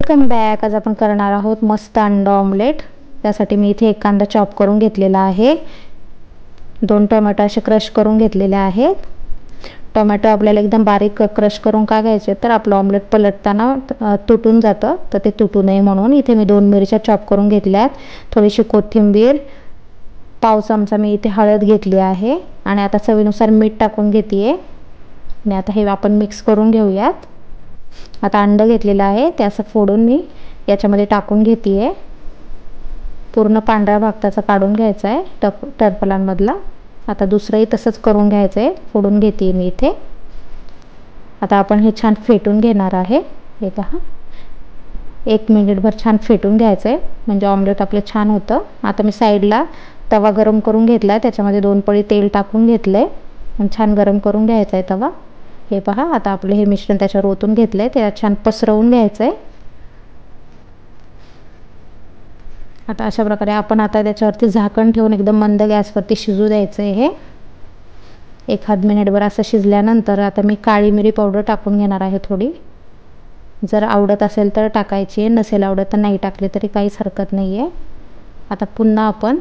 Welcome back. आज आपण करणार आहोत मस्त अंडा ऑमलेट. त्यासाठी मी इथे एक कांदा चॉप करून घेतलेला आहे, 2 टोमॅटो असे क्रश करून घेतलेले आहेत. टोमॅटो आपल्याला एकदम बारीक क्रश करून का घ्यायचे तर आपलं ऑमलेट पलटताना तुटून जातं, तर ते तुटू नये म्हणून इथे मी 2 मिरच्या चॉप करून घेतल्यात. थोडीशी कोथिंबीर, पाव चमचा मी इथे हळद घेतली आहे आणि आता चवीनुसार मीठ टाकून घेते आणि आता हे आपण मिक्स करून घेऊयात. आता अंडं घेतलेलं आहे ते असं फोडून मी याच्यामध्ये टाकून घेते. पूर्ण पांढरा भाग त्याचा काढून घ्यायचा आहे टरफलांमधला. आता दुसरंही तसंच करून घ्यायचं आहे, फोडून घेते मी इथे. आता आपण हे छान फेटून घेणार आहे. हे पहा, 1 मिनिटभर छान फेटून घ्यायचं आहे म्हणजे ऑमलेट आपलं छान होतं. आता मी साईडला तवा गरम करून घेतला, त्याच्यामध्ये 2 पळी तेल टाकून घेतलं आहे आणि छान गरम करून घ्यायचा आहे तवा. हे पहा, आता आपलं हे मिश्रण त्याच्यावर ओतून घेतलं आहे, त्याला छान पसरवून घ्यायचं आहे. आता अशा प्रकारे आपण आता त्याच्यावरती झाकण ठेवून एकदम मंद गॅसवरती शिजू द्यायचं आहे. हे 1 मिनिटभर असं शिजल्यानंतर आता मी काळी मिरी पावडर टाकून घेणार आहे थोडी. जर आवडत असेल तर टाकायची, नसेल आवडत तर नाही टाकले तरी काहीच हरकत नाही आहे. आता पुन्हा आपण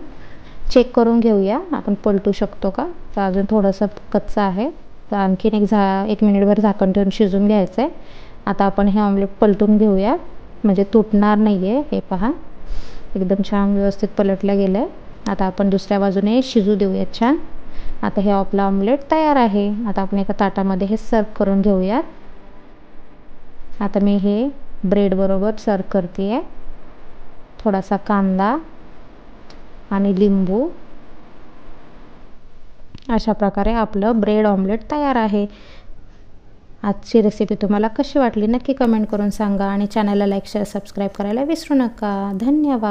चेक करून घेऊया, आपण पलटू शकतो का. तर अजून थोडंसं कच्चं आहे, तर आणखीन 1 मिनिटभर झाकण ठेवून शिजून घ्यायचं आहे. आता आपण हे ऑमलेट पलटून घेऊया म्हणजे तुटणार नाही आहे. हे पहा, एकदम छान व्यवस्थित पलटलं गेलं आहे. आता आपण दुसऱ्या बाजूने शिजू देऊयात छान. आता हे आपलं ऑमलेट तयार आहे. आता आपण एका ताटामध्ये हे सर्व करून घेऊयात. आता मी हे ब्रेड बरोबर सर्व करते आहे. थोडासा कांदा आणि लिंबू, अशा प्रकारे आपलं ब्रेड ऑमलेट तयार आहे. आजची रेसिपी तुम्हाला कशी वाटली नक्की कमेंट करून सांगा आणि चॅनलला लाईक, शेअर, सबस्क्राईब करायला विसरू नका. धन्यवाद.